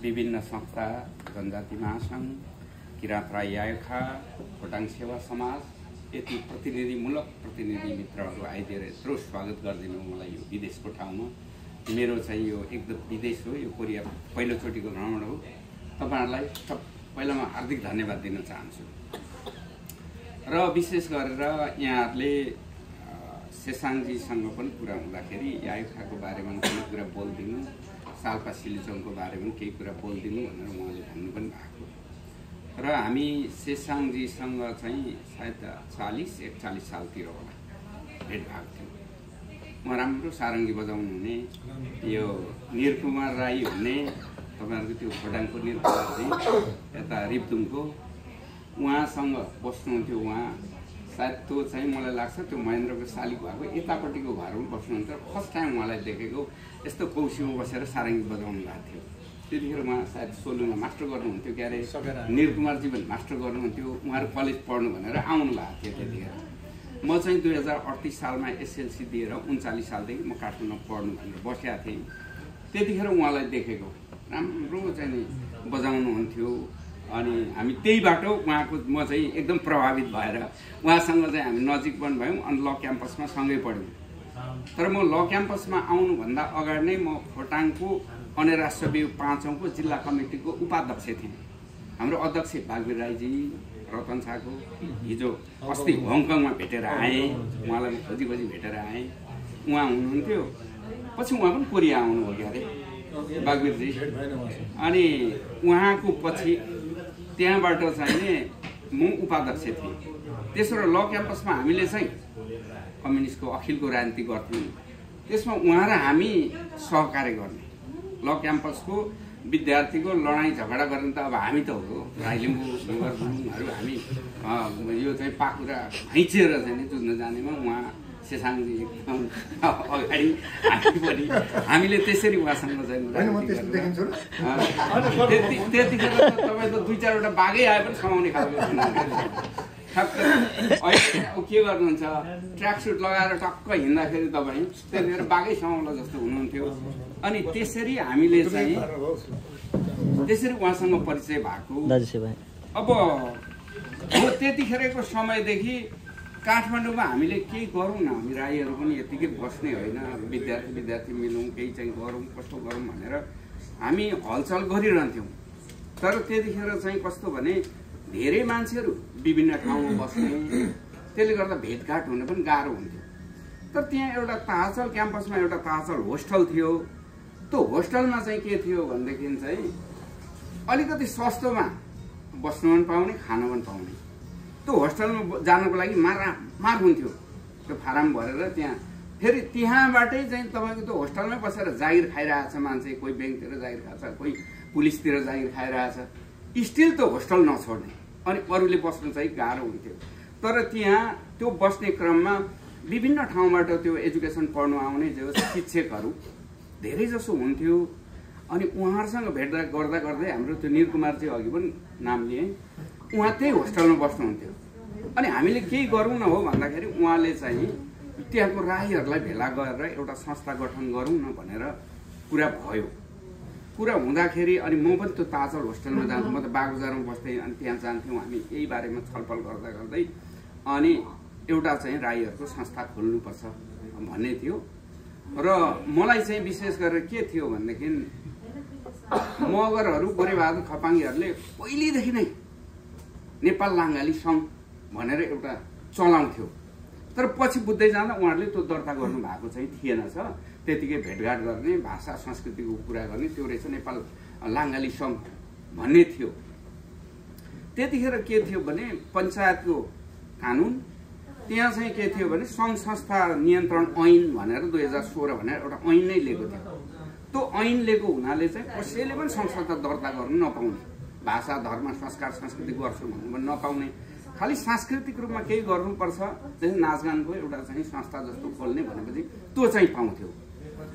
विभिन्न संस्था, जनजाति महासंघ, किराँत राई आयोखा, खोटाङ सेवा समाज यति प्रतिनिधिमूलक प्रतिनिधि मित्रहरू आइदिएर यत्रो स्वागत गरिदिनु मलाई यो विदेशको ठाउँमा। मेरो चाहिँ यो एकदम विदेश हो, यो कोरिया पहिलोचोटिको भ्रमण हो। तपाईहरुलाई पहिलामा हार्दिक धन्यवाद दिन चाहन्छु। र विशेष गरेर यहाँहरूले शेसाङजीसँग पनि कुरा हुँदाखेरि आयोखाको बारेमा केही कुरा बोलिदिनु, साल्पा सिलिचोङको बारेमा केही कुरा बोलिदिनु भनेर उहाँले भन्नु पनि भएको। र हामी शेसाङजीसँग चाहिँ सायद 40-41 सालतिर होला भेट भएको थियो। म राम्रो सारङ्गी बजाउनु हुने, यो निरकुमार राई हुने, तपाईहरुको त्यो खोटाङको निरकुमारजी यता रिप्तुङको, उहाँसँग बस्नुहुन्थ्यो। उहाँ सायद त्यो चाहिँ मलाई लाग्छ त्यो महेन्द्रको साली भएको यतापट्टिको घरमा बस्नुहुन्थ्यो। फर्स्ट टाइम उहाँलाई देखेको यस्तो कौसीमा बसेर सारङ्गी बजाउनु भएको थियो। त्यतिखेर उहाँ सायद सोलुङमा मास्टर गर्नुहुन्थ्यो, के अरे निरकुमारजी पनि मास्टर गर्नुहुन्थ्यो। उहाँहरू कलेज पढ्नु भनेर आउनु भएको थियो त्यतिखेर। म चाहिँ 2038 सालमा एसएलसी दिएर 39 सालदेखि म काठमाडौँ पढ्नु भनेर बसेका थिएँ। त्यतिखेर उहाँलाई देखेको, राम्रो चाहिँ नि बजाउनुहुन्थ्यो। अनि हामी त्यही बाटो उहाँको म चाहिँ एकदम प्रभावित भएर उहाँसँग चाहिँ हामी नजिक पनि भयौँ अनि ल क्याम्पसमा सँगै पढ्यौँ। तर म ल क्याम्पसमा आउनुभन्दा अगाडि नै म खोटाङको अनेराष्ट्रवियु 5औँको जिल्ला कमिटीको उपाध्यक्ष थिएँ। हाम्रो अध्यक्ष बागवीर राईजी, रतन छाको हिजो अस्ति हङकङमा भेटेर आएँ, उहाँलाई खोजी भेटेर आएँ। उहाँ हुनुहुन्थ्यो, पछि उहाँ पनि कोरिया आउनुभयो क्या अरे बागवीरजी। अनि उहाँको पछि त्यहाँबाट चाहिँ म उपाध्यक्ष थिएँ। त्यसो ल क्याम्पसमा हामीले चाहिँ कम्युनिस्टको अखिलको राजनीति गर्थ्यौँ। त्यसमा उहाँ र हामी सहकार्य गर्ने। ल क्याम्पसको विद्यार्थीको लडाइँ झगडा गर्ने त अब हामी त हो, राई लिम्बू गुरुङहरू हामी यो चाहिँ पाखुरा हैँचेर चाहिँ नि जुझ्न जानेमा उहाँ शेसाङजी एकदम अगाडि, हामीले त्यसरी उहाँसँग चाहिँ त्यतिखेर तपाईँ त 2-4वटा बाघै आए पनि समाउने खालको के गर्नुहुन्छ, ट्र्याक सुट लगाएर टक्क हिँड्दाखेरि तपाईँ त्यतिखेर बाघै समाउला जस्तो हुनुहुन्थ्यो। अनि त्यसरी हामीले चाहिँ त्यसरी उहाँसँग परिचय भएको। अब म त्यतिखेरको समयदेखि काठमाडौँमा हामीले केही गरौँ न, हामी राईहरू पनि यतिकै बस्ने होइन, विद्यार्थी मिलौँ, केही चाहिँ गरौँ, कस्तो गरौँ भनेर हामी हलचल गरिरहन्थ्यौँ। तर त्यतिखेर चाहिँ कस्तो भने धेरै मान्छेहरू विभिन्न ठाउँमा बस्ने, त्यसले गर्दा भेटघाट हुन पनि गाह्रो हुन्थ्यो। तर त्यहाँ एउटा ताहाचल क्याम्पसमा एउटा ताहाचल होस्टल थियो। त्यो होस्टलमा चाहिँ के थियो भनेदेखि चाहिँ अलिकति सस्तोमा बस्नु पनि पाउने, खान पनि पाउने। त्यो होस्टलमा जानको लागि मार हुन्थ्यो। त्यो फारम भरेर त्यहाँ फेरि त्यहाँबाटै चाहिँ तपाईँको त्यो होस्टलमै बसेर जागिर खाइरहेछ मान्छे, कोही ब्याङ्कतिर जागिर खान्छ, कोही पुलिसतिर जागिर खाइरहेछ, स्टिल त्यो होस्टल नछोड्ने। अनि अरूले बस्नु चाहिँ गाह्रो हुन्थ्यो। तर त्यहाँ त्यो बस्ने क्रममा विभिन्न ठाउँबाट त्यो एजुकेसन पढ्नु आउने जो शिक्षकहरू धेरै जसो हुन्थ्यो। अनि उहाँहरूसँग भेटघाट गर्दा गर्दै हाम्रो त्यो निरकुमारजी अघि पनि नाम लिएँ, उहाँ त्यही होस्टलमा बस्नुहुन्थ्यो। अनि हामीले केही गरौँ न हो भन्दाखेरि उहाँले चाहिँ त्यहाँको राईहरूलाई भेला गरेर एउटा संस्था गठन गरौँ न भनेर कुरा भयो। कुरा हुँदाखेरि अनि म पनि त्यो ताजल होस्टेलमा जान्थेँ, म त बागबजारमा बस्थेँ। अनि त्यहाँ जान्थ्यौँ हामी, यही बारेमा छलफल गर्दा गर्दै अनि एउटा चाहिँ राईहरूको संस्था खोल्नुपर्छ भन्ने थियो। र मलाई चाहिँ विशेष गरेर के थियो भनेदेखि मगरहरू, गोरेबहादुर खपाङ्गीहरूले पहिलेदेखि नै नेपाल लाङ्गाली सङ्घ भनेर एउटा चलाउँथ्यो। तर पछि बुझ्दै जाँदा उहाँहरूले त्यो दर्ता गर्नु भएको चाहिँ थिएन छ। त्यतिकै भेटघाट गर्ने, भाषा संस्कृतिको कुरा गर्ने, त्यो रहेछ नेपाल लाङ्गाली सङ्घ भन्ने थियो। त्यतिखेर के थियो भने पञ्चायतको कानुन, त्यहाँ चाहिँ के थियो भने सङ्घ संस्था नियन्त्रण ऐन भनेर 2016 भनेर एउटा ऐन नै लिएको थियो। त्यो ऐन लिएको हुनाले चाहिँ कसैले पनि सङ्घ संस्था दर्ता गर्नु नपाउने, भाषा धर्म संस्कार संस्कृति गर्छु भन्नु पनि नपाउने, खालि सांस्कृतिक रूपमा केही गर्नुपर्छ, जस्तै नाचगानको एउटा चाहिँ संस्था जस्तो खोल्ने भनेपछि त्यो चाहिँ पाउँथ्यो।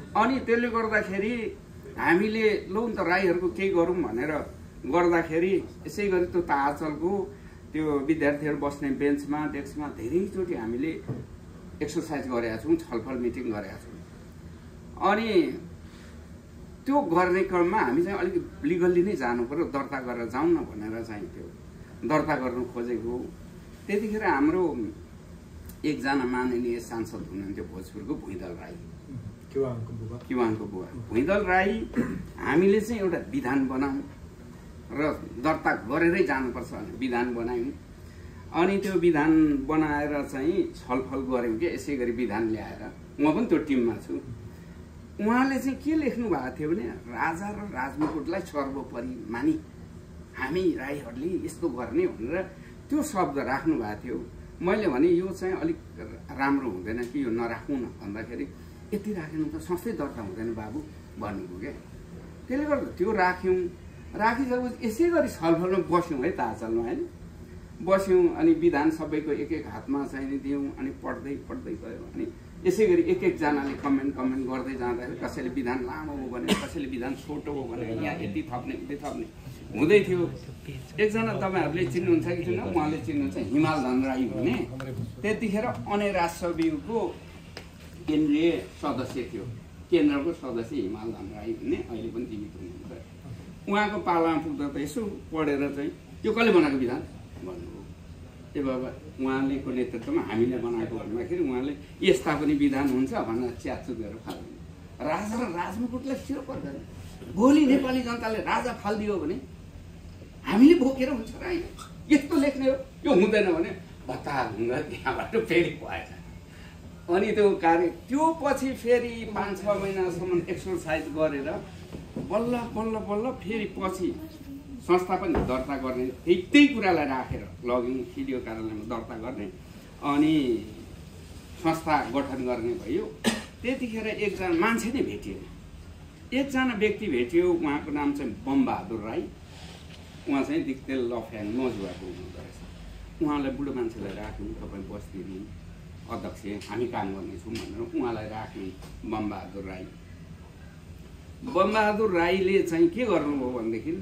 अनि त्यसले गर्दाखेरि हामीले लौ त राईहरूको केही गरौँ भनेर गर्दाखेरि यसै गरी त्यो ताहाचलको त्यो विद्यार्थीहरू बस्ने बेन्चमा डेस्कमा धेरैचोटि हामीले एक्सर्साइज गरेका छौँ, छलफल मिटिङ गरेका छौँ। अनि त्यो गर्ने क्रममा हामी चाहिँ अलिक लिगल्ली नै जानु पर्यो, दर्ता गरेर जाउँ न भनेर चाहिँ त्यो दर्ता गर्नु खोजेको। त्यतिखेर हाम्रो एकजना माननीय सांसद हुनुहुन्थ्यो भोजपुरको भुइँदल राई, किवाङको बुवा भुइँदल राई, हामीले चाहिँ एउटा विधान बनाऊँ र दर्ता गरेरै जानुपर्छ भने विधान बनायौँ। अनि त्यो विधान बनाएर चाहिँ छलफल गऱ्यौँ कि यसै गरी विधान ल्याएर, म पनि त्यो टिममा छु। उहाँले चाहिँ के लेख्नु भएको थियो भने राजा र राजमुकुटलाई सर्वोपरि मानि हामी राईहरूले यस्तो गर्ने भनेर त्यो शब्द राख्नु भएको थियो। मैले भने यो चाहिँ अलिक राम्रो हुँदैन कि यो नराखौँ न भन्दाखेरि यति राख्नु त सस्तै दर्ता हुँदैन बाबु भन्नुभयो क्या। त्यसले गर्दा त्यो राख्यौँ। राखिसकेपछि यसै गरी छलफलमा बस्यौँ है, ताचलमा होइन बस्यौँ। अनि विधान सबैको एक एक हातमा चाहिँ दियौँ। अनि पढ्दै गयो। अनि यसै गरी एक एकजनाले कमेन्ट गर्दै जाँदाखेरि कसैले विधान लामो हो भने, कसैले विधान छोटो हो भने, यहाँ यति थप्ने उति थप्ने हुँदै थियो। एकजना तपाईँहरूले चिन्नुहुन्छ कि छैन, उहाँले चिन्नुहुन्छ, हिमाल धन राई हुने, त्यतिखेर अने राष्ट्रवियुको केन्द्रीय सदस्य थियो, केन्द्रको सदस्य हिमाल धन राई हुने, अहिले पनि जीवित हुनुहुन्छ। उहाँको पालामा पुग्दा त यसो पढेर चाहिँ यो कसले बनाएको विधान भन्नुभयो। ए बाबा, उहाँलेको नेतृत्वमा हामीले बनाएको भन्दाखेरि उहाँले यस्ता पनि विधान हुन्छ भनेर च्याचु गरेर फाल्नु। राजा र राजमुकुटलाई सिरो पर्दैन। भोलि नेपाली जनताले राजा फालिदियो भने हामीले बोकेर हुन्छ र यस्तो लेख्ने हो, यो हुँदैन भने भत्ता हुँदा त्यहाँबाट फेरि भएछ। अनि त्यो कार्य त्यो पछि फेरि 5-6 महिनासम्म एक्सर्साइज गरेर बल्ल बल्ल बल्ल फेरि पछि संस्था पनि दर्ता गर्ने, त्यही कुरालाई राखेर लग्यौँ सिडिओ कार्यालयमा दर्ता गर्ने। अनि संस्था गठन गर्ने भयो। त्यतिखेर एकजना मान्छे नै भेटियो, एकजना व्यक्ति भेटियो, उहाँको नाम चाहिँ बमबहादुर राई। उहाँ चाहिँ दिक्तेल लफ्याङ नजुवाको हुनुहुँदो रहेछ। उहाँलाई बुढो मान्छेलाई राख्यौँ, तपाईँ बस्दिनु अध्यक्ष, हामी काम गर्नेछौँ भनेर उहाँलाई राख्यौँ। बमबहादुर राई, बमबहादुर राईले चाहिँ के गर्नुभयो भनेदेखि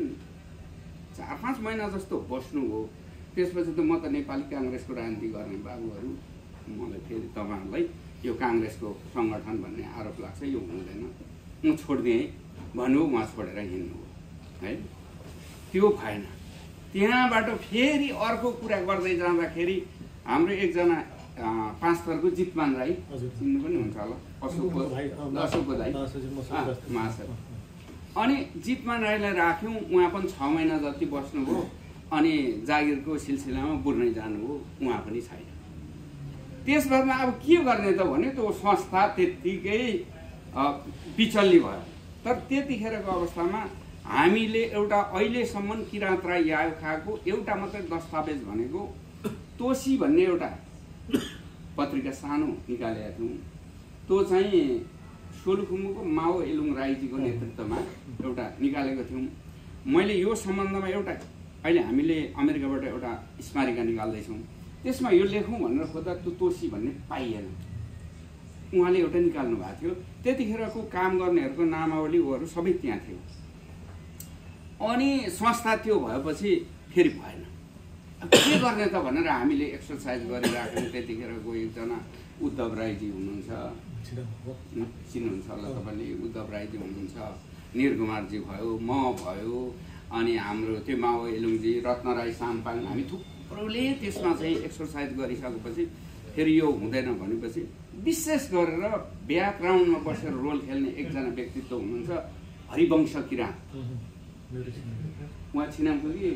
4-5 महिना जस्तो बस्नुभयो। त्यसपछि त म त नेपाली काङ्ग्रेसको राजनीति गर्ने बाबुहरू, मलाई फेरि तपाईँहरूलाई यो काङ्ग्रेसको सङ्गठन भन्ने आरोप लाग्छ, यो हुँदैन, म छोडिदिएँ भन्नु। उहाँ छोडेर हिँड्नुभयो है। त्यो भएन। त्यहाँबाट फेरि अर्को कुरा गर्दै जाँदाखेरि हाम्रो एकजना 5 थरको जितमान राई, चिन्नु पनि हुन्छ होला, अशोकको दाइ महासर। अनि जितमान राईलाई राख्यौँ। उहाँ पनि 6 महिना जति बस्नुभयो। अनि जागिरको सिलसिलामा बुर्नै जानुभयो, उहाँ पनि छैन। त्यसबादमा अब के गर्ने त भने त्यो संस्था त्यत्तिकै बिचल्ली भयो। तर त्यतिखेरको अवस्थामा हामीले एउटा अहिलेसम्म किराँत राई आयो खाएको एउटा मात्रै दस्तावेज भनेको तोसी भन्ने एउटा पत्रिका सानो निकालेका थियौँ। त्यो चाहिँ सोलुखुम्बुको माओ एलुङ राईजीको नेतृत्वमा एउटा निकालेको थियौँ। मैले यो सम्बन्धमा एउटा अहिले हामीले अमेरिकाबाट एउटा स्मारिका निकाल्दैछौँ, त्यसमा यो लेखौँ भनेर खोज्दा त्यो तोसी भन्ने पाइएन। उहाँले एउटा निकाल्नु भएको थियो। त्यतिखेरको काम गर्नेहरूको नामावलीहरू सबै त्यहाँ थियो। अनि संस्था त्यो भएपछि फेरि भएन। के गर्ने त भनेर हामीले एक्सर्साइज गरिराख्यौँ। त्यतिखेरको एकजना उद्धव राईजी हुनुहुन्छ, चिन्नुहुन्छ होला तपाईँले, उद्धव राईजी हुनुहुन्छ, निरकुमारजी भयो, म भयो, अनि हाम्रो त्यो माओ एलुङजी, रत्न राई साम्पाङ, हामी थुप्रोले त्यसमा चाहिँ एक्सर्साइज गरिसकेपछि फेरि यो हुँदैन भनेपछि विशेष गरेर ब्याकग्राउन्डमा बसेर रोल खेल्ने एकजना व्यक्तित्व हुनुहुन्छ हरिवंश किराँत। उहाँ छिनामको कि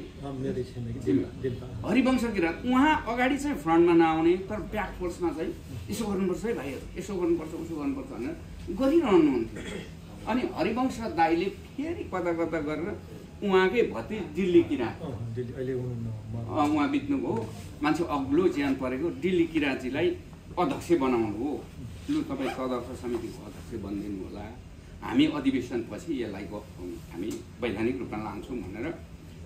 हरिवंश किराँत। उहाँ अगाडि चाहिँ फ्रन्टमा नआउने, तर ब्याक फोर्समा चाहिँ यसो गर्नुपर्छ है भाइहरू, यसो गर्नुपर्छ उसो गर्नुपर्छ भनेर गरिरहनुहुन्थ्यो। अनि हरिवंश दाईले फेरि कता कता गरेर उहाँकै भतिज दिल्ली किराँत, उहाँ बित्नुभयो, मान्छे अग्लो ज्यान परेको दिल्ली किराँतजीलाई अध्यक्ष बनाउनु हो। लु तपाईँ तदर्थ समितिको अध्यक्ष बनिदिनु होला, हामी अधिवेशनपछि यसलाई हामी वैधानिक रूपमा लान्छौँ भनेर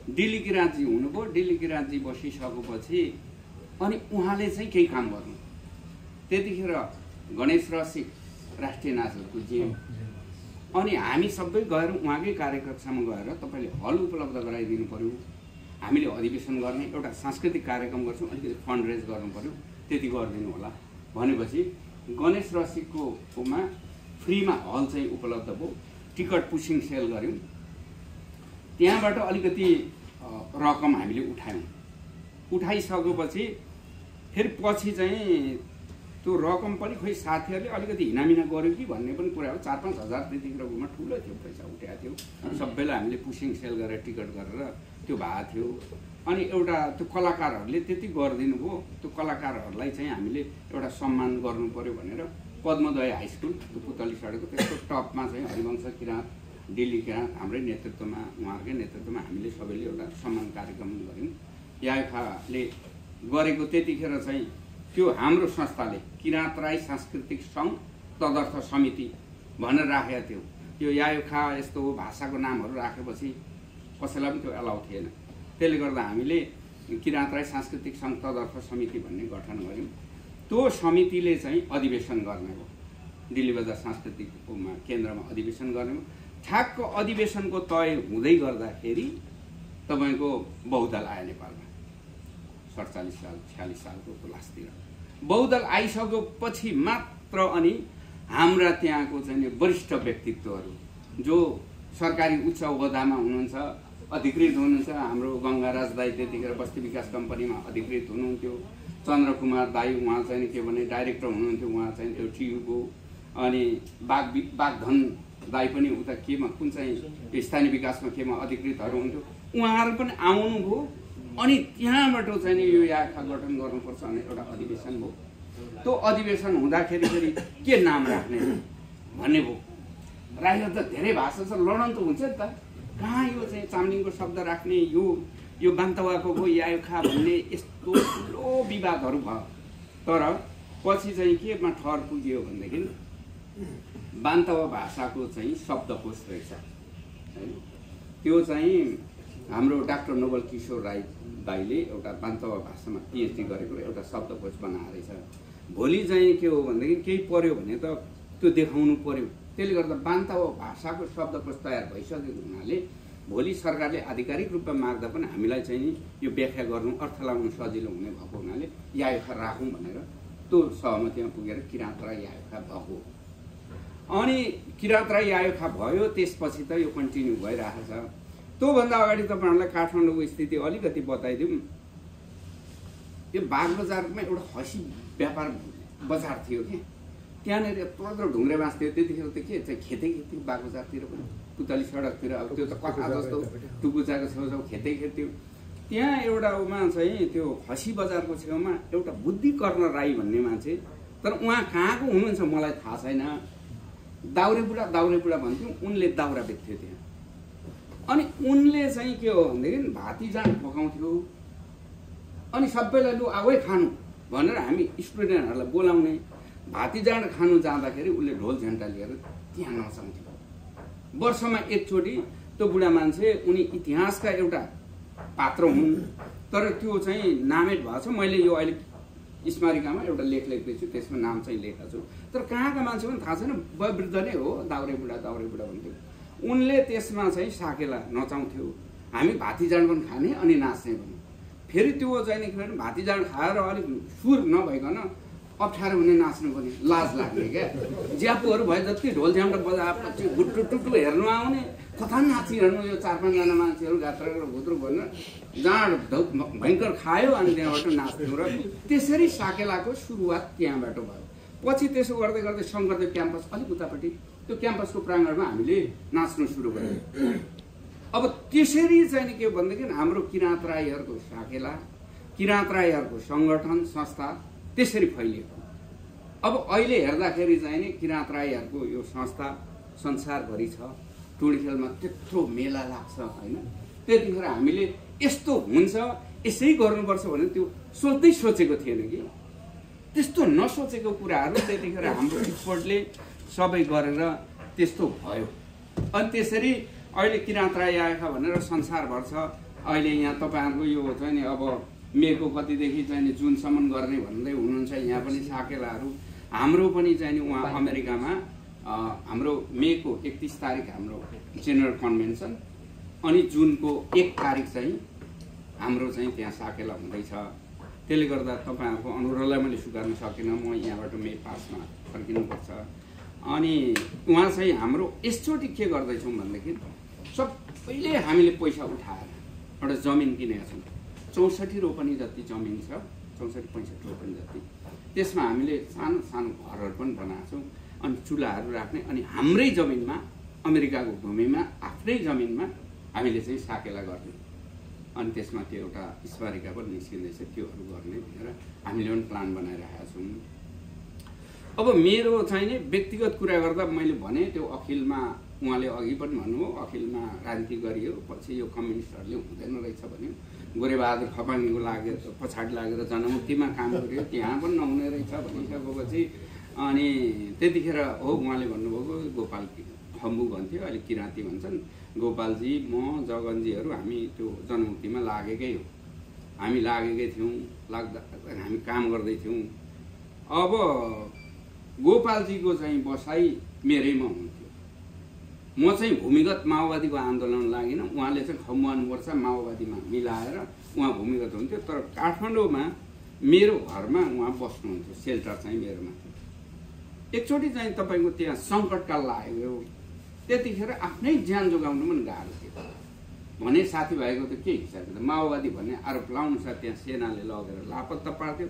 दिल्ली किराँतजी हुनुभयो। दिल्ली किराँतजी बसिसकेपछि अनि उहाँले चाहिँ केही काम गर्नु। त्यतिखेर गणेश रसिक राष्ट्रिय नाचहरूको जिएम, अनि हामी सबै गएर उहाँकै कार्यकक्षामा गएर तपाईँले हल उपलब्ध गराइदिनु पर्यो, हामीले अधिवेशन गर्ने एउटा सांस्कृतिक कार्यक्रम गर्छौँ, अलिकति फन्ड रेज गर्नु पर्यो, त्यति गरिदिनु होला भनेपछि गणेश रसिककोमा फ्रीमा हल चाहिँ उपलब्ध भयो। टिकट पुसिङ सेल गऱ्यौँ। त्यहाँबाट अलिकति रकम हामीले उठाइसकेपछि फेरि पछि चाहिँ त्यो रकम पनि खोइ साथीहरूले अलिकति हिनामिना गर्यो कि भन्ने पनि कुरा हो। 4-5 हजार त्यतिखेर उमा ठुलो थियो, पैसा उठाएको थियो। सबैलाई हामीले पुसिङ सेल गरेर टिकट गरेर त्यो भएको थियो। अनि एउटा त्यो कलाकारहरूले त्यति गरिदिनु भयो। त्यो कलाकारहरूलाई चाहिँ हामीले एउटा सम्मान गर्नु पर्यो भनेर पद्मोदय हाई स्कुल त्यो पुतली सडकको त्यसको टपमा चाहिँ हरिवंश किराँत, दिल्ली किराँत हाम्रै नेतृत्वमा, उहाँहरूकै नेतृत्वमा हामीले सबैले एउटा सम्मान कार्यक्रम गऱ्यौँ। यायुखाले गरेको त्यतिखेर चाहिँ त्यो हाम्रो संस्थाले किराँत राई सांस्कृतिक सङ्घ तदर्थ समिति भनेर राखेको थियो। त्यो यायुखा यस्तो भाषाको नामहरू राखेपछि कसैलाई पनि त्यो एलाउ थिएन। त्यसले गर्दा हामीले किराँत राई सांस्कृतिक सङ्घ तदर्थ समिति भन्ने गठन गऱ्यौँ। त्यो समितिले चाहिँ अधिवेशन गर्ने हो। दिल्ली बजार सांस्कृतिक केन्द्रमा अधिवेशन गर्ने हो। ठ्याक्क अधिवेशनको तय हुँदै गर्दाखेरि तपाईँको बहुदल आयो नेपालमा 47 साल 46 सालको लास्टतिर। बहुदल आइसकेपछि मात्र अनि हाम्रा त्यहाँको चाहिँ वरिष्ठ व्यक्तित्वहरू जो सरकारी उच्च ओहदामा हुनुहुन्छ, अधिकृत हुनुहुन्छ। हाम्रो गङ्गाराज दाई त्यतिखेर बस्ती विकास कम्पनीमा अधिकृत हुनुहुन्थ्यो। चन्द्रकुमार दाई उहाँ चाहिँ के भने डाइरेक्टर हुनुहुन्थ्यो, उहाँ चाहिँ टियुको। अनि बागधन दाई पनि उता केमा कुन चाहिँ स्थानीय विकासमा केमा अधिकृतहरू हुन्थ्यो। उहाँहरू पनि आउनुभयो। अनि त्यहाँबाट चाहिँ यो यायुखा गठन गर्नुपर्छ भने एउटा अधिवेशन भयो। त्यो अधिवेशन हुँदाखेरि फेरि के नाम राख्ने भन्ने भयो। राखेर त धेरै भाषा छ, लडन त हुन्छ नि त। कहाँ यो चाहिँ चामलिङको शब्द राख्ने, यो बान्तवाको भयो यायुखा भन्ने यस्तो ठुलो विवादहरू भयो। तर पछि चाहिँ केमा ठहर पुग्यो भनेदेखि बान्तवा भाषाको चाहिँ शब्दकोश रहेछ हैन। त्यो चाहिँ हाम्रो डाक्टर नोबल किशोर राई दाईले एउटा बान्तवा भाषामा पिएचडी गरेको एउटा शब्दकोश बनाएको रहेछ। भोलि चाहिँ के हो भनेदेखि केही पर्यो भने त त्यो देखाउनु पर्यो। त्यसले गर्दा बान्तवा भाषाको शब्दकोश तयार भइसकेको हुनाले भोलि सरकारले आधिकारिक रूपमा माग्दा पनि हामीलाई चाहिँ यो व्याख्या गर्नु, अर्थ लगाउनु सजिलो हुने भएको हुनाले यायुखा राखौँ भनेर त्यो सहमतिमा पुगेर किराँत राई यायुखा भएको। अनि किराँत राई यायुखा भयो। त्यसपछि त यो कन्टिन्यू भइरहेको छ। त्योभन्दा अगाडि तपाईँहरूलाई काठमाडौँको स्थिति अलिकति बताइदिउँ। त्यो बागबजारमा एउटा खसी व्यापार बजार थियो कि त्यहाँनिर यत्रो ढुङ्ग्रे बाँस थियो। त्यतिखेर त के चाहिँ खेतै थियो बागबजारतिर पनि, पुतली सडकतिर। अब त्यो त कथा जस्तो टुकुचाको छेउछाउ खेतै थियो। त्यहाँ एउटा उमा चाहिँ त्यो खसी बजारको छेउमा एउटा बुद्धिकर्ण राई भन्ने मान्छे, तर उहाँ कहाँको हुनुहुन्छ मलाई थाहा छैन। दाउरे बुढा भन्थ्यौँ। उनले दाउरा बेच्थ्यो त्यहाँ। अनि उनले चाहिँ के हो भनेदेखि भाती जाँड पकाउँथ्यो। अनि सबैलाई लु आगै खानु भनेर हामी स्टुडेन्टहरूलाई बोलाउने। भाती जाँड खानु जाँदाखेरि उसले ढोल झन्टा लिएर त्यहाँ नचाउँथ्यो। वर्षमा एकचोटि त्यो बुढा मान्छे, उनी इतिहासका एउटा पात्र हुन्, तर त्यो चाहिँ नामेट भएको छ। मैले यो अहिले स्मारिकामा एउटा लेख लेख्दैछु, त्यसमा नाम चाहिँ लेखेको छु। तर कहाँका मान्छे पनि थाहा छैन। वयोवृद्ध नै हो, दाउरे बुढा भन्थ्यो। उनले त्यसमा चाहिँ साकेला नचाउँथ्यो। हामी भाती जाँड पनि खाने अनि नाच्ने भने फेरि त्यो चाहिँ के भाती जाँड खाएर अलिक सुर नभइकन अप्ठ्यारो हुने नाच्नु पनि लाज लाग्ने क्या। ज्यापुहरू भए जति ढोल झ्याम्टा बजाएपछि गुट्टु टुट्टु हेर्नु आउने, कथा नाचिरहनु। यो 4-5 जना मान्छेहरू गात्र भुत्रो भनेर जाँड भयङ्कर खायो अनि त्यहाँबाट नाच्थ्यौँ। र त्यसरी साकेलाको सुरुवात त्यहाँबाट भयो। पछि त्यसो गर्दै गर्दै शङ्करदेव क्याम्पस अलिक उतापट्टि त्यो क्याम्पसको प्राङ्गणमा हामीले नाच्नु सुरु गऱ्यौँ। अब त्यसरी चाहिँ के भनेदेखि हाम्रो किराँत राईहरूको साकेला, किराँत राईहरूको सङ्गठन संस्था त्यसरी फैलियो। अब अहिले हेर्दाखेरि चाहिँ नि किराँत राईहरूको यो संस्था संसारभरि छ। टुँडिखेलमा त्यत्रो मेला लाग्छ होइन। त्यतिखेर हामीले यस्तो हुन्छ यसै गर्नुपर्छ भने त्यो सोच्दै सोचेको थिएन कि। त्यस्तो नसोचेको कुराहरू त्यतिखेर हाम्रो एक्सपर्टले सबै गरेर त्यस्तो भयो। अनि त्यसरी अहिले किराँत राई यायुखा भनेर संसारभर छ। अहिले यहाँ तपाईँहरूको यो चाहिँ नि अब मेको कतिदेखि चाहिँ नि जुनसम्म गर्ने भन्दै हुनुहुन्छ। यहाँ पनि साकेलाहरू हाम्रो पनि चाहिँ नि उहाँ अमेरिकामा हाम्रो मेको 31 तारिक हाम्रो जेनरल कन्भेन्सन अनि जुनको 1 तारिक चाहिँ हाम्रो चाहिँ त्यहाँ साकेला हुँदैछ। त्यसले गर्दा तपाईँहरूको अनुरोधलाई मैले स्वीकार्न सकिनँ। म यहाँबाट मे 5मा फर्किनुपर्छ। अनि उहाँ चाहिँ हाम्रो यसचोटि के गर्दैछौँ भनेदेखि सबैले हामीले पैसा उठाएर एउटा जमिन किनेका छौँ। 64 रोपनी जति जमिन छ, 64-65 रोपनी जति। त्यसमा हामीले सानो सानो घरहरू पनि बनाएको छौँ अनि चुल्हाहरू राख्ने, अनि हाम्रै जमिनमा, अमेरिकाको भूमिमा, आफ्नै जमिनमा हामीले चाहिँ साकेला गर्ने, अनि त्यसमा त्यो एउटा स्मारिका पनि निस्किँदैछ, त्योहरू गर्ने भनेर हामीले पनि प्लान बनाइरहेका छौँ। अब मेरो चाहिँ नि व्यक्तिगत कुरा गर्दा मैले भने त्यो अखिलमा उहाँले अघि पनि भन्नुभयो, अखिलमा राजनीति गरियो, पछि यो कम्युनिस्टहरूले हुँदैन रहेछ भन्यो। गोरेबहादुर खपाङको लागेर पछाडि लागेर जनमुक्तिमा काम गर्यो, त्यहाँ पनि नहुने रहेछ भनिसकेपछि अनि त्यतिखेर हो उहाँले भन्नुभएको गोपाल खम्बु भन्थ्यो, अहिले किराँती भन्छन्, गोपालजी म जगनजीहरू हामी त्यो जनमुक्तिमा लागेकै हो, हामी लागेकै थियौँ, लाग्दा हामी काम गर्दै थियौँ। अब गोपालजीको चाहिँ बसाइ मेरैमा हुन्थ्यो, म चाहिँ भूमिगत माओवादीको आन्दोलन लागिनँ, उहाँले चाहिँ खम्बुवान मोर्चा माओवादीमा मिलाएर उहाँ भूमिगत हुन्थ्यो। तर काठमाडौँमा मेरो घरमा उहाँ बस्नुहुन्थ्यो, सेल्टर चाहिँ मेरोमा थियो। एकचोटि चाहिँ तपाईँको त्यहाँ सङ्कटकाल लाग्यो, त्यतिखेर आफ्नै ज्यान जोगाउनु पनि गाह्रो थियो भने साथीभाइको त के हिसाब, माओवादी भन्ने आरोप लाउनु छ, त्यहाँ सेनाले लगेर लापत्ता पार्थ्यो,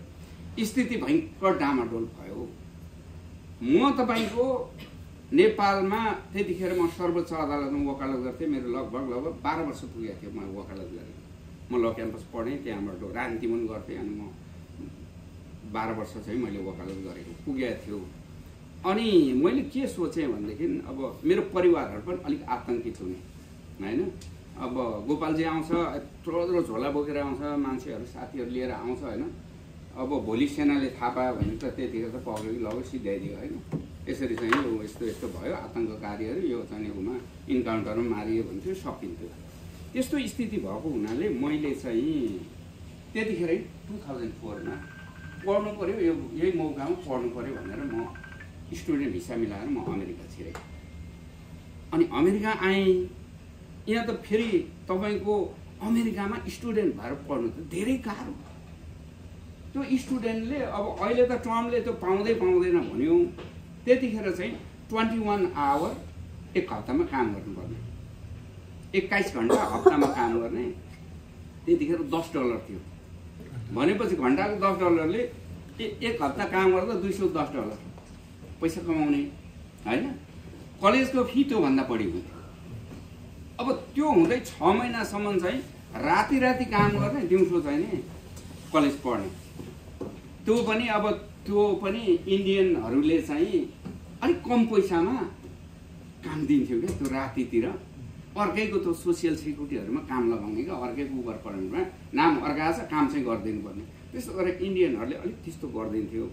स्थिति भयङ्कर डामाडोल भयो। म तपाईँको नेपालमा त्यतिखेर म सर्वोच्च अदालतमा वकालत गर्थेँ, मेरो लगभग 12 वर्ष पुगेको थियो म वकालत गरेँ। म ल क्याम्पस पढेँ, त्यहाँबाट राजनीति पनि गर्थेँ, अनि म 12 वर्ष चाहिँ मैले वकालत गरेको पुगेको थियो। अनि मैले के सोचेँ भनेदेखि अब मेरो परिवारहरू पनि अलिक आतङ्कित हुने होइन। अब गोपालजी आउँछ, यत्रो झोला बोकेर आउँछ, मान्छेहरू साथीहरू लिएर आउँछ होइन। अब भोलि सेनाले थाहा पायो भने त त्यतिखेर त पक्रियो लग्यो सिध्याइदियो होइन। यसरी चाहिँ यो यस्तो यस्तो भयो, आतङ्ककारीहरू यो चाहिँ उमा इन्काउन्टरमा मारियो भन्थ्यो, सकिन्थ्यो। त्यस्तो स्थिति भएको हुनाले मैले चाहिँ त्यतिखेरै 2004मा पढ्नु पऱ्यो, यही मौकामा पढ्नु पऱ्यो भनेर म स्टुडेन्ट भिसा मिलाएर म अमेरिका छिरेँ। अनि अमेरिका आएँ। यहाँ त फेरि तपाईँको अमेरिकामा स्टुडेन्ट भएर पढ्नु त धेरै गाह्रो। त्यो स्टुडेन्टले अब अहिले त ट्रम्पले त्यो पाउँदैन भन्यो, त्यतिखेर चाहिँ 21 आवर एक हप्तामा काम गर्नुपर्ने, 21 घन्टा हप्तामा काम गर्ने। त्यतिखेर $10 थियो भनेपछि घन्टाको $10ले एक हप्ता काम गर्दा $210 पैसा कमाउने होइन। कलेजको फी त्योभन्दा बढी हुन्थ्यो। अब त्यो हुँदै 6 महिनासम्म चाहिँ राति काम गर्ने, दिउँसो चाहिँ नि कलेज पढ्ने। त्यो पनि इन्डियनहरूले चाहिँ अलिक कम पैसामा काम दिन्थ्यो क्या त्यो रातितिर। अर्कैको त्यो सोसियल सेक्युरिटीहरूमा काम लगाउने क्या, अर्कैको उबर पढ्नुमा नाम अर्का छ, काम चाहिँ गरिदिनु पर्ने। त्यस्तो गरेर इन्डियनहरूले अलिक त्यस्तो गरिदिन्थ्यो।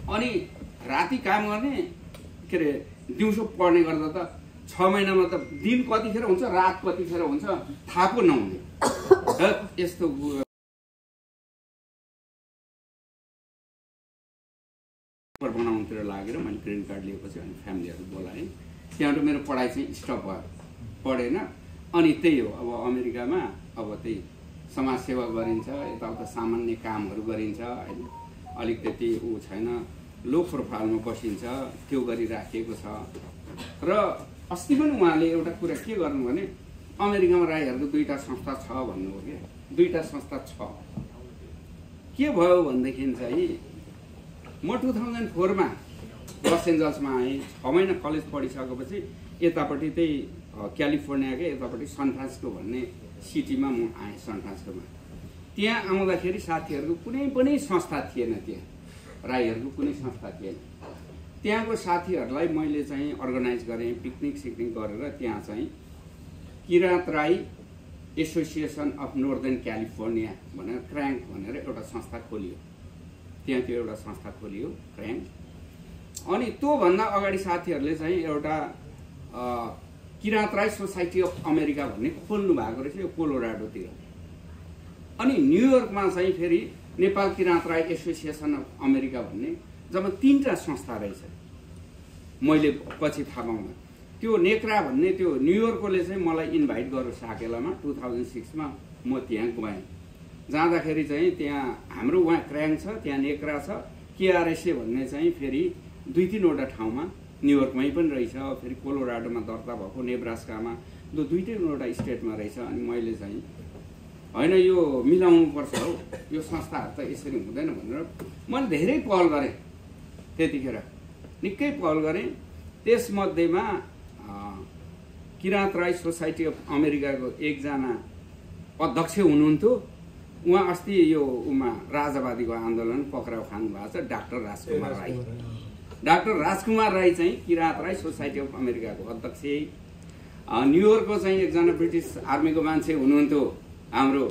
अनि राति काम गर्ने, के अरे दिउँसो पढ्ने गर्दा त 6 महिनामा त दिन कतिखेर हुन्छ रात कतिखेर हुन्छ थाहा पो नहुने। यस्तो बनाउनुतिर लागेर मैले ग्रिन कार्ड लिएपछि अनि फ्यामिलीहरू बोलाएँ। त्यहाँबाट मेरो पढाइ चाहिँ स्टप भयो, पढेन। अनि त्यही हो, अब अमेरिकामा अब त्यही समाजसेवा गरिन्छ, यताउता सामान्य कामहरू गरिन्छ होइन। अलिक त्यति ऊ छैन, लो प्रोफाइलमा बसिन्छ, त्यो गरिराखेको छ। र अस्ति पनि उहाँले एउटा कुरा के गर्नु भने अमेरिकामा राईहरूको 2टा संस्था छ भन्नुभयो क्या। 2टा संस्था छ। के भयो भनेदेखि चाहिँ म 2004मा लस एन्जल्समा आएँ। 6 महिना कलेज पढिसकेपछि यतापट्टि त्यही क्यालिफोर्नियाकै यतापट्टि सान फ्रान्सिस्को भन्ने सिटीमा म आएँ। सान फ्रान्सिस्कोमा त्यहाँ आउँदाखेरि साथीहरूको कुनै पनि संस्था थिएन, त्यहाँ राईहरूको कुनै संस्था थिएन। त्यहाँको साथीहरूलाई मैले चाहिँ अर्गनाइज गरेँ, पिकनिक सिकनिक गरेर त्यहाँ चाहिँ Kirat Rai Association of Northern California भनेर क्र्याङ्क भनेर एउटा संस्था खोलियो। त्यहाँ त्यो एउटा संस्था खोलियो क्र्याङ्क। अनि त्योभन्दा अगाडि साथीहरूले चाहिँ एउटा Kirat Rai Society of America भन्ने खोल्नु भएको रहेछ, यो कोलोराडोतिर। अनि न्युयोर्कमा चाहिँ फेरि Nepal Kirat Rai Association of America भन्ने जब 3टा संस्था रहेछ। मैले पछि थाहा पाउँदा त्यो नेक्रा भन्ने त्यो न्युयोर्कले चाहिँ मलाई इन्भाइट गर्यो साकेलामा 2006मा। म त्यहाँ गएँ। जाँदाखेरि चाहिँ त्यहाँ हाम्रो उहाँ क्र्याङ्क छ, त्यहाँ नेक्रा छ, केआरएसए भन्ने चाहिँ फेरि 2-3वटा ठाउँमा न्युयोर्कमै पनि रहेछ, फेरि कोलोराडोमा दर्ता भएको, नेब्रास्कामा, 2-3वटा स्टेटमा रहेछ। अनि मैले चाहिँ होइन यो मिलाउनुपर्छ हौ, यो संस्थाहरू त यसरी हुँदैन भनेर मैले धेरै पहल गरेँ। त्यतिखेर निकै पहल गरेँ। त्यसमध्येमा किराँत राई सोसाइटी अफ अमेरिकाको एकजना अध्यक्ष हुनुहुन्थ्यो। उहाँ अस्ति यो राजावादीको आन्दोलन पक्राउ खानु भएको छ, डाक्टर राजकुमार राई। डाक्टर राजकुमार राई चाहिँ किराँत राई सोसाइटी अफ अमेरिकाको अध्यक्ष। न्युयोर्कको चाहिँ एकजना ब्रिटिस आर्मीको मान्छे हुनुहुन्थ्यो, हाम्रो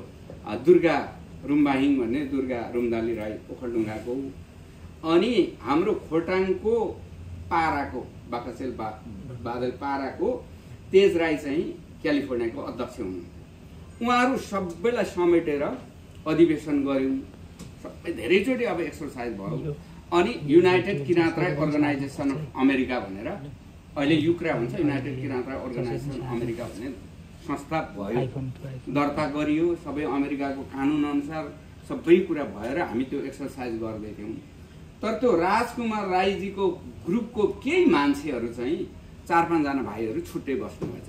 दुर्गा रुम्बाहिङ भन्ने, दुर्गा रुम्दाली राई ओखलढुङ्गाको। अनि हाम्रो खोटाङको पाराको बाकसेल बादल पाराको तेज राई चाहिँ क्यालिफोर्नियाको अध्यक्ष हुनुहुन्थ्यो। उहाँहरू सबैलाई समेटेर अधिवेशन गऱ्यौँ, सबै धेरैचोटि अब एक्सर्साइज भयो। अनि United Kirat Rai Organisation of America भनेर अहिले युक्रा भन्छ, United Kirat Rai Organisation America भन्ने संस्था भयो, दर्ता गरियो। सबै अमेरिकाको कानुन अनुसार सबै कुरा भएर हामी त्यो एक्सर्साइज गर्दै थियौँ। तर त्यो राजकुमार राईजीको ग्रुपको केही मान्छेहरू चाहिँ 4-5 जना भाइहरू छुट्टै बस्नुभएछ।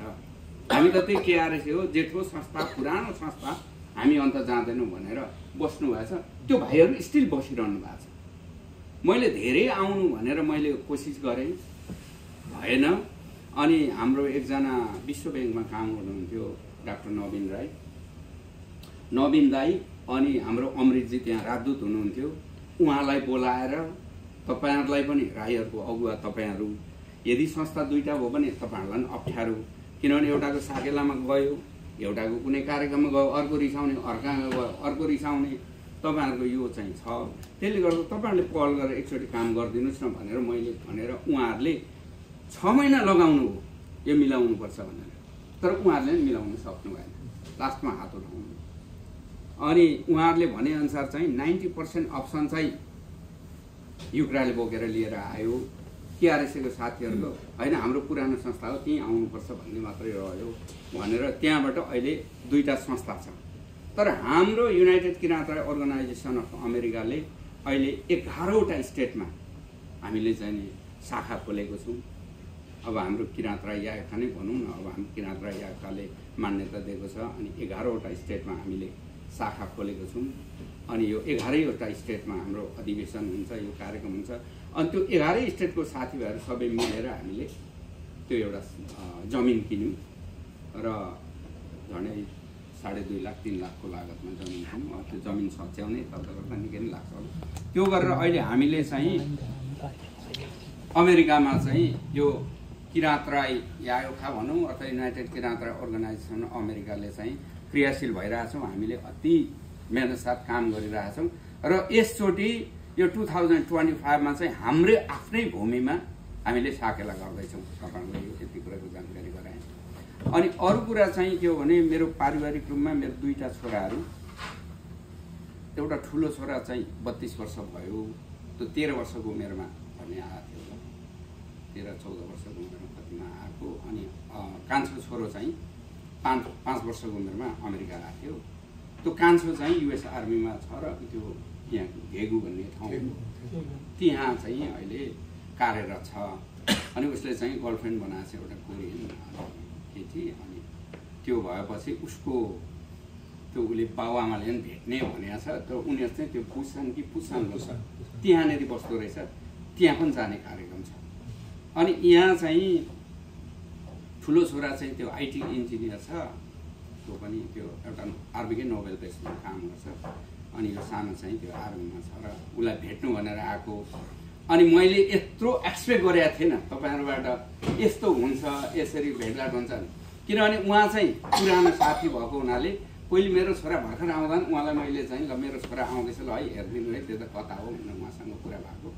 हामी त त्यही केआरएस हो, जेठो संस्था, पुरानो संस्था, हामी अन्त जाँदैनौँ भनेर बस्नुभएछ। त्यो भाइहरू स्टिल बसिरहनु भएको छ। मैले धेरै आउनु भनेर मैले कोसिस गरेँ, भएन। अनि हाम्रो एकजना विश्व ब्याङ्कमा काम गर्नुहुन्थ्यो डाक्टर नवीन राई, नवीन दाई, अनि हाम्रो अमृतजी त्यहाँ राजदूत हुनुहुन्थ्यो। उहाँलाई बोलाएर तपाईँहरूलाई पनि, राईहरूको अगुवा तपाईँहरू, यदि संस्था 2टा भयो भने तपाईँहरूलाई पनि अप्ठ्यारो, किनभने एउटाको साकेलामा गयो, एउटाको कुनै कार्यक्रममा गयो, अर्को रिसाउने, अर्कामा गयो अर्को रिसाउने, तपाईँहरूको यो चाहिँ छ। त्यसले गर्दा तपाईँहरूले पहल गरेर एकचोटि काम गरिदिनुहोस् न भनेर मैले भनेर उहाँहरूले 6 महिना लगाउनु हो यो मिलाउनुपर्छ भनेर। तर उहाँहरूले पनि मिलाउन सक्नु भएन, लास्टमा हात उठाउनु। अनि उहाँहरूले भनेअनुसार चाहिँ 90% अप्सन चाहिँ युक्राले बोकेर लिएर आयो। केआरएसको साथीहरूको होइन, हाम्रो पुरानो संस्था हो, त्यहीँ आउनुपर्छ भन्ने मात्रै रह्यो भनेर त्यहाँबाट अहिले 2टा संस्था छ। तर हाम्रो United Kirat Rai Organisation of अमेरिकाले अहिले 11वटा स्टेटमा हामीले चाहिँ शाखा खोलेको छौँ। अब हाम्रो किराँत राई याका नै भनौँ न, अब हाम्रो किराँत राई याकाले मान्यता दिएको छ। अनि 11वटा स्टेटमा हामीले शाखा खोलेको छौँ। अनि यो 11वटा स्टेटमा हाम्रो अधिवेशन हुन्छ, यो कार्यक्रम हुन्छ। अनि त्यो 11 स्टेटको साथीभाइहरू सबै मिलेर हामीले त्यो एउटा जमिन किन्यौँ र झन्डै 2.5 लाख 3 लाखको लागतमा जमिन किन्यौँ। त्यो जमिन सच्याउने तर्फबाट निकै नै लाग्छ। त्यो गरेर अहिले हामीले चाहिँ अमेरिकामा चाहिँ यो किराँत राई यायोखा भनौँ अथवा युनाइटेड किराँत राई अर्गनाइजेसन अमेरिकाले चाहिँ क्रियाशील भइरहेछौँ। हामीले अति मेहनत साथ काम गरिरहेछौँ र यसचोटि यो 2025मा चाहिँ हाम्रै आफ्नै भूमिमा हामीले साकेला गर्दैछौँ। तपाईँहरूलाई यो यति कुराको जानकारी गराएँ। अनि अरू कुरा चाहिँ के हो भने मेरो पारिवारिक रूपमा मेरो 2टा छोराहरू, एउटा ठुलो छोरा चाहिँ 32 वर्ष भयो, त्यो 13 वर्षको उमेरमा भन्ने आएको थियो, 13-14 वर्षको उमेरमा कतिमा आएको। अनि कान्छो छोरो चाहिँ 5 वर्षको उमेरमा अमेरिका आएको थियो। त्यो कान्छो चाहिँ युएस आर्मीमा छ र त्यो यहाँ घेगु भन्ने ठाउँ त्यहाँ चाहिँ अहिले कार्यरत छ। अनि उसले चाहिँ गर्लफ्रेन्ड बनाएको छ एउटा कोरियन केटी। अनि त्यो भएपछि उसको त्यो उसले बाबुआमाले पनि भेट्ने भनेको छ। तर उनीहरू चाहिँ त्यो पुसान कि पुसानको छ त्यहाँनिर बस्दो रहेछ, त्यहाँ पनि जाने कार्यक्रम छ। अनि यहाँ चाहिँ ठुलो छोरा चाहिँ त्यो आइटी इन्जिनियर छ, त्यो पनि त्यो एउटा आर्मीकै नोबेल बेसमा काम गर्छ। अनि यो सानो चाहिँ त्यो आर्मीमा छ र उसलाई भेट्नु भनेर आएको। अनि मैले यत्रो एक्सपेक्ट गरेको थिएन तपाईँहरूबाट यस्तो हुन्छ, यसरी भेटघाट हुन्छ, किनभने उहाँ चाहिँ पुरानो साथी भएको हुनाले पहिले मेरो छोरा भर्खर आउँदा उहाँलाई मैले चाहिँ ल मेरो छोरा आउँदैछ ल है हेरिदिनु है, त्यो त कता हो भनेर उहाँसँग कुरा भएको।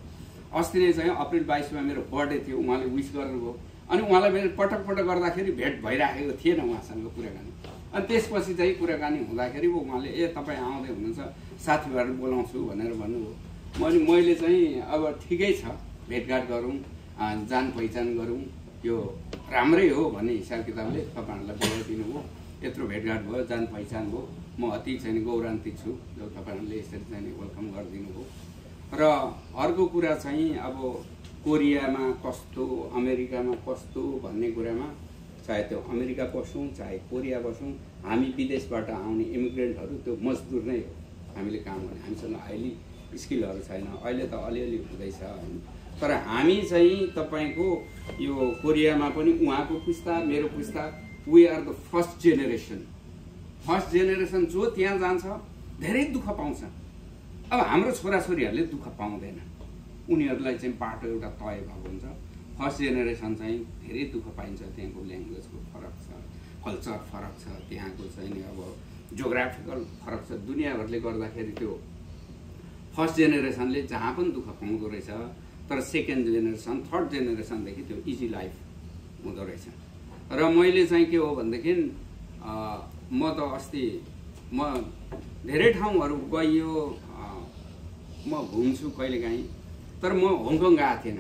अस्ति नै चाहिँ अप्रिल 22मा मेरो बर्थडे थियो, उहाँले विस गर्नुभयो। अनि उहाँलाई मैले पटक पटक गर्दाखेरि भेट भइराखेको थिएन उहाँसँग कुराकानी। अनि त्यसपछि चाहिँ कुराकानी हुँदाखेरि उहाँले तपाईँ आउँदै हुनुहुन्छ, साथीभाइहरू बोलाउँछु भनेर भन्नुभयो। मैले चाहिँ अब ठिकै छ, भेटघाट गरौँ, जान पहिचान गरौँ, यो राम्रै हो भन्ने हिसाब किताबले तपाईँहरूलाई बोलाइदिनु भयो। यत्रो भेटघाट भयो, जान पहिचान भयो, म अति चाहिँ गौरवान्वित छु जो तपाईँहरूले यसरी चाहिँ वेलकम गरिदिनु भयो। र अर्को कुरा चाहिँ अब कोरियामा कस्तो अमेरिकामा कस्तो भन्ने कुरामा चाहे त्यो अमेरिका बसौँ चाहे कोरिया बसौँ हामी विदेशबाट आउने इमिग्रेन्टहरू त्यो मजदुर नै हो हामीले काम गर्ने हामीसँग अहिले स्किलहरू छैन अहिले त अलिअलि हुँदैछ हैन तर हामी चाहिँ तपाईको यो कोरियामा पनि उहाँको पुस्ता मेरो पुस्ता we are the first generation जो त्यहाँ जान्छ धेरै दुःख पाउँछ अब हाम्रो छोराछोरीहरूले दुःख पाउँदैन उनीहरूलाई चाहिँ बाटो एउटा तय भएको हुन्छ फर्स्ट जेनेरेसन चाहिँ धेरै दुःख पाइन्छ त्यहाँको ल्याङ्ग्वेजको फरक छ कल्चर फरक छ त्यहाँको चाहिँ अब जियोग्राफिकल फरक छ दुनियाँभरले गर्दाखेरि त्यो फर्स्ट जेनेरेसनले जहाँ पनि दुःख पाउँदो रहेछ तर सेकेन्ड जेनेरेसन थर्ड जेनेरेसनदेखि त्यो इजी लाइफ हुँदो रहेछ र मैले चाहिँ के हो भनेदेखि म त अस्ति म धेरै ठाउँहरू गइयो म घुम्छु कहिलेकाहीँ तर म हङकङ गएको थिएन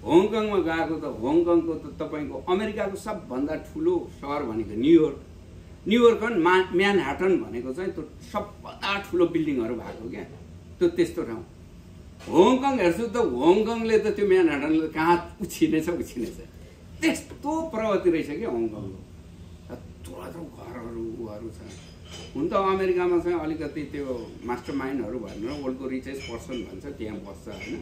हङकङमा गएको त हङकङको त तपाईँको अमेरिकाको सबभन्दा ठुलो सहर भनेको न्युयोर्क म्यानहाटन भनेको चाहिँ त्यो सबभन्दा ठुलो बिल्डिङहरू भएको क्या त्यो त्यस्तो ठाउँ हङकङ हेर्छु त हङकङले त त्यो म्यानहाटनले कहाँ उछिनेछ त्यस्तो प्रगति रहेछ क्या हङकङको थोरै घरहरू छ हुन त अमेरिकामा चाहिँ अलिकति त्यो मास्टर माइन्डहरू भनेर वर्ल्डको रिचेस्ट पर्सन भन्छ त्यहाँ बस्छ होइन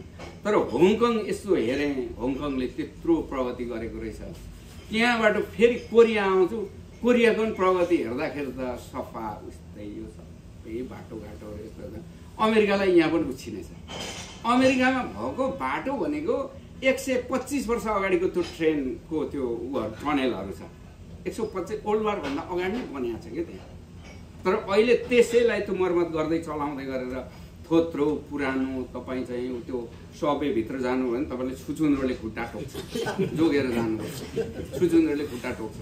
तर हङकङ यसो हेरेँ हङकङले त्यत्रो प्रगति गरेको रहेछ त्यहाँबाट फेरि कोरिया आउँछु कोरियाको पनि प्रगति हेर्दाखेरि त सफा उस्तै यो सबै बाटोघाटो यस्तो अमेरिकालाई यहाँ पनि उछिनेछ अमेरिकामा भएको बाटो भनेको 125 वर्ष अगाडिको त्यो ट्रेनको त्यो टनेलहरू छ 125 ओल्ड वार भन्दा अगाडि नै बनिएको छ क्या त्यहाँ तर अहिले त्यसैलाई त्यो मर्मत गर्दै चलाउँदै गरेर थोत्रो पुरानो तपाईँ चाहिँ त्यो सबैभित्र जानु भने तपाईँले छुचुन्द्रोले खुट्टा टोक्छ जोगेर जानुपर्छ छुचुन्द्रोले खुट्टा टोक्छ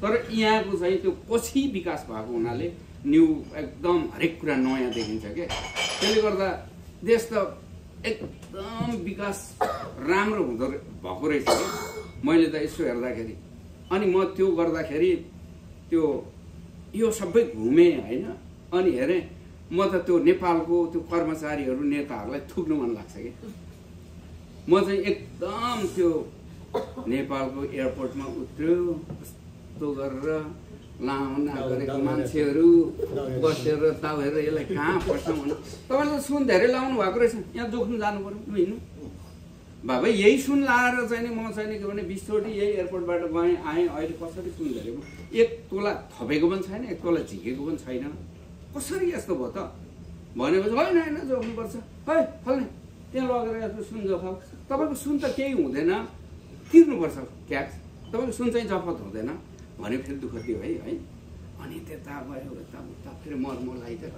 तर यहाँको चाहिँ त्यो पछि विकास भएको हुनाले न्यू एकदम हरेक कुरा नयाँ देखिन्छ क्या त्यसले गर्दा देश त एकदम विकास राम्रो हुँदो भएको रहेछ क्या मैले त यसो हेर्दाखेरि अनि म त्यो गर्दाखेरि त्यो यो सबै घुमेँ होइन अनि हेरेँ म त त्यो नेपालको त्यो कर्मचारीहरू नेताहरूलाई थुक्नु मन लाग्छ कि म चाहिँ एकदम त्यो नेपालको एयरपोर्टमा उत्र्यो कस्तो गरेर लाउना गरेको मान्छेहरू बसेर ताउएर यसलाई कहाँ पर्छ भने तपाईँले त सुन धेरै लाउनु भएको रहेछ यहाँ जोख्नु जानु पर्यो हिँड्नु बाबा यही सुन लाएर चाहिँ नि म चाहिँ के भने 20 चोटि यही एयरपोर्टबाट गएँ आएँ अहिले कसरी सुन धेरैको 1 तोला थपेको पनि छैन 1 तोला झिकेको पनि छैन कसरी यस्तो भयो त भनेपछि होइन जोख्नुपर्छ है फल्ने त्यहाँ लगेर यस्तो सुन जोखाऊ तपाईँको सुन त केही हुँदैन तिर्नुपर्छ ट्याक्स तपाईँको सुन चाहिँ जफत हुँदैन भने फेरि दुःख दियो है अनि त्यता गयो यता फेरि मर्मो लगाइदिएर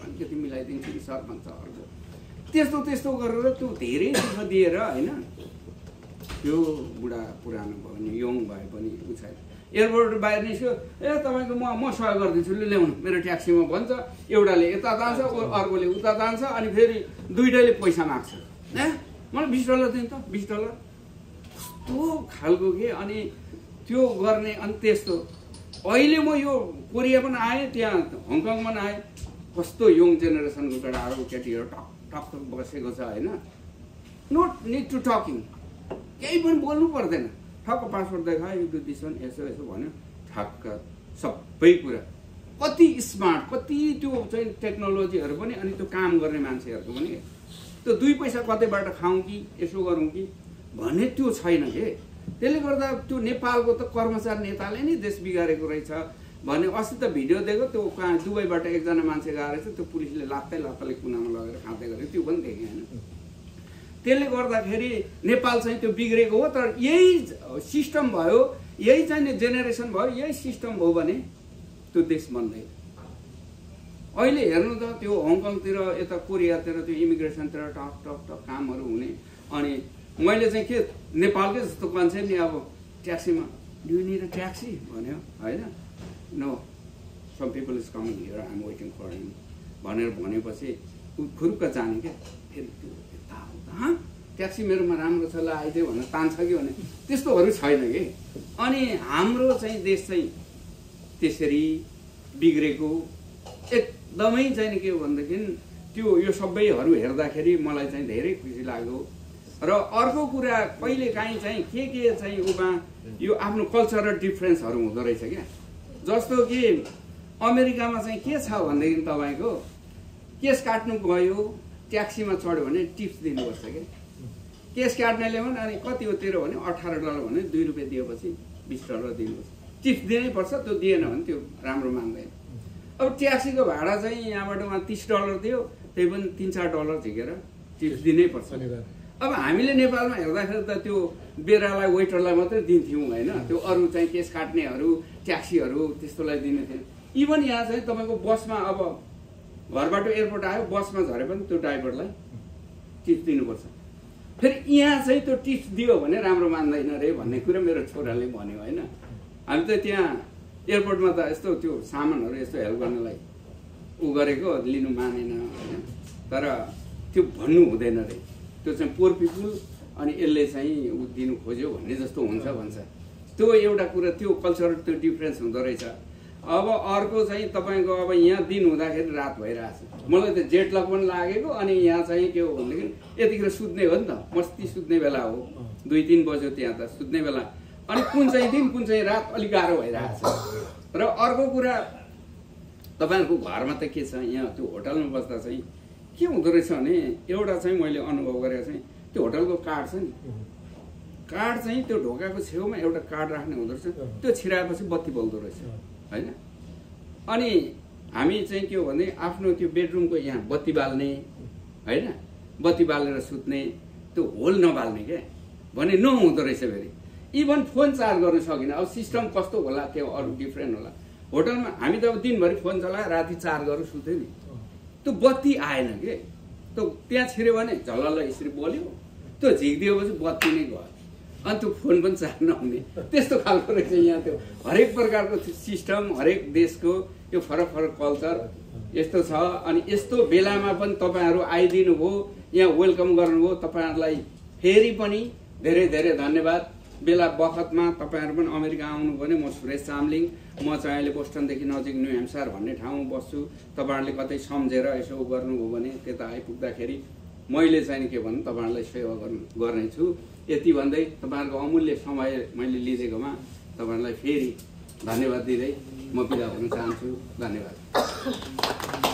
अलिकति मिलाइदिन्छु कि सर भन्छ अर्को त्यस्तो गरेर त्यो धेरै दुःख दिएर होइन त्यो बुढा पुरानो भयो भने यङ भए पनि उछाइ एयरपोर्ट बाहिर निस्क्यो तपाईँको म सहयोग गरिदिन्छु ल्याउनु मेरो ट्याक्सीमा भन्छ एउटाले यता जान्छ अर्कोले उता जान्छ अनि फेरि दुइटैले पैसा माग्छ मलाई $20 दिनु त $20 कस्तो खालको के अनि त्यो गर्ने अनि त्यस्तो अहिले म यो कोरिया पनि आएँ त्यहाँ हङकङ पनि आएँ कस्तो यङ जेनेरेसनको केटाहरू केटीहरू टक बसेको छ होइन नोट निड टु टकिङ केही पनि बोल्नु पर्दैन ठक्क पासपोर्ट देखायो यो दिसन यसो भन्यो ठक्क सबै कुरा कति स्मार्ट कति त्यो चाहिँ टेक्नोलोजीहरू पनि अनि त्यो काम गर्ने मान्छेहरूको पनि त्यो 2 पैसा कतैबाट खाउँ कि यसो गरौँ कि भन्ने त्यो छैन के त्यसले गर्दा त्यो नेपालको त कर्मचारी नेताले नै देश बिगारेको रहेछ भने अस्ति त भिडियो दिएको त्यो कहाँ दुबईबाट एकजना मान्छे गएर रहेछ त्यो पुलिसले लात्तैले कुनामा लगेर खाँदै गरेको त्यो पनि देखेँ होइन त्यसले गर्दाखेरि नेपाल चाहिँ त्यो बिग्रेको हो तर यही सिस्टम भयो यही चाहिँ जेनेरेसन भयो यही सिस्टम भयो भने त्यो देश बन्दैन अहिले हेर्नु त त्यो हङकङतिर यता कोरियातिर त्यो इमिग्रेसनतिर टक कामहरू हुने अनि मैले चाहिँ के नेपालकै जस्तो मान्छे नि अब ट्याक्सीमा डु निड अ ट्याक्सी भन्यो होइन no some people is coming here I am waiting for him भनेर भनेपछि खुरुक्क जाने क्या फेरि त्यो यताउता ट्याक्सी मेरोमा राम्रो छ ल आइदियो भनेर तान्छ कि भने त्यस्तोहरू छैन कि अनि हाम्रो चाहिँ देश चाहिँ त्यसरी बिग्रेको एकदमै चाहिँ के भनेदेखि त्यो यो सबैहरू हेर्दाखेरि मलाई चाहिँ धेरै खुसी लाग्यो र अर्को कुरा कहिलेकाहीँ चाहिँ के चाहिँ उमा यो आफ्नो कल्चरल डिफ्रेन्सहरू हुँदो रहेछ क्या। जस्तो कि अमेरिकामा चाहिँ के छ भनेदेखि तपाईँको केस काट्नु गयो ट्याक्सीमा चढ्यो भने टिप्स दिनुपर्छ क्या। केस काट्नेले पनि अनि कति हो तेरो भने $18 भने ₹2 दिएपछि $20 दिनुपर्छ, टिप्स दिनै पर्छ। त्यो दिएन भने त्यो राम्रो मान्दैन। अब ट्याक्सीको भाडा चाहिँ यहाँबाट उहाँ $30 दियो, त्यही पनि $3-4 झिकेर टिप्स दिनै पर्छ। अब हामीले नेपालमा हेर्दाखेरि त त्यो बेरालाई वेटरलाई मात्रै दिन्थ्यौँ होइन, त्यो अरू चाहिँ केस काट्नेहरू ट्याक्सीहरू त्यस्तोलाई दिने थिएन। इभन यहाँ चाहिँ तपाईँको बसमा अब घरबाट एयरपोर्ट आयो बसमा झरे पनि त्यो ड्राइभरलाई टिप्स दिनुपर्छ। फेरि यहाँ चाहिँ त्यो टिप्स दियो भने राम्रो मान्दैन रे भन्ने कुरा मेरो छोराले भन्यो होइन। हामी त त्यहाँ एयरपोर्टमा त यस्तो त्यो सामानहरू यस्तो हेल्प गर्नलाई उ गरेको लिनु मानेन होइन। तर त्यो भन्नु हुँदैन रे, त्यो चाहिँ पोर पिपुल अनि यसले चाहिँ उ दिनु खोज्यो भन्ने जस्तो हुन्छ भन्छ। त्यो एउटा कुरा, त्यो कल्चरल त्यो डिफ्रेन्स हुँदो रहेछ। अब अर्को चाहिँ तपाईँको अब यहाँ दिन हुँदाखेरि रात भइरहेछ, मलाई त जेट लक पनि लागेको। अनि यहाँ चाहिँ के हो भनेदेखि यतिखेर सुत्ने हो नि त, मस्ती सुत्ने बेला हो, 2-3 बज्यो त्यहाँ त सुत्ने बेला। अनि कुन चाहिँ दिन कुन चाहिँ रात अलिक गाह्रो भइरहेछ। र अर्को कुरा तपाईँहरूको घरमा त के छ, यहाँ त्यो होटलमा बस्दा चाहिँ के हुँदो रहेछ भने एउटा चाहिँ मैले अनुभव गरेको चाहिँ त्यो होटलको कार्ड छ नि, कार्ड चाहिँ त्यो ढोकाको छेउमा एउटा कार्ड राख्ने हुँदो रहेछ, त्यो छिराएपछि बत्ती बल्दो रहेछ होइन। अनि हामी चाहिँ के हो भने आफ्नो त्यो बेडरुमको यहाँ बत्ती बाल्ने होइन, बत्ती बालेर सुत्ने, त्यो होल नबाल्ने क्या भने नहुँदो रहेछ। फेरि इभन फोन चार्ज गर्न सकिन। अब सिस्टम कस्तो होला त्यो अरू डिफ्रेन्ट होला। होटलमा हामी त अब दिनभरि फोन चलायो राति चार्ज गरेर सुत्यो नि, त्यो बत्ती आएन के, त्यो त्यहाँ छिर्यो भने झलल्ल यसरी बल्यो, त्यो झिकिदिएपछि बत्ती नै गयो, अनि त्यो फोन पनि चार्ज नहुने, त्यस्तो खालको रहेछ यहाँ। त्यो हरेक प्रकारको सिस्टम हरेक देशको यो फरक फरक कल्चर यस्तो छ। अनि यस्तो बेलामा पनि तपाईँहरू आइदिनु भयो, यहाँ वेलकम गर्नुभयो, तपाईँहरूलाई फेरि पनि धेरै धेरै धन्यवाद। बेला बखतमा तपाईँहरू पनि अमेरिका आउनु भने म सुरेश चामलिङ, म चाहिँ अहिले बोस्टनदेखि नजिक न्यू हेम्पसायर भन्ने ठाउँमा बस्छु। तपाईँहरूले कतै सम्झेर यसो गर्नुभयो भने त्यता आइपुग्दाखेरि मैले चाहिँ के भन्नु तपाईँहरूलाई सेवा गर्नेछु। यति भन्दै तपाईँहरूको अमूल्य समय मैले लिइदिएकोमा तपाईँहरूलाई फेरि धन्यवाद दिँदै म बिदा हुन चाहन्छु। धन्यवाद।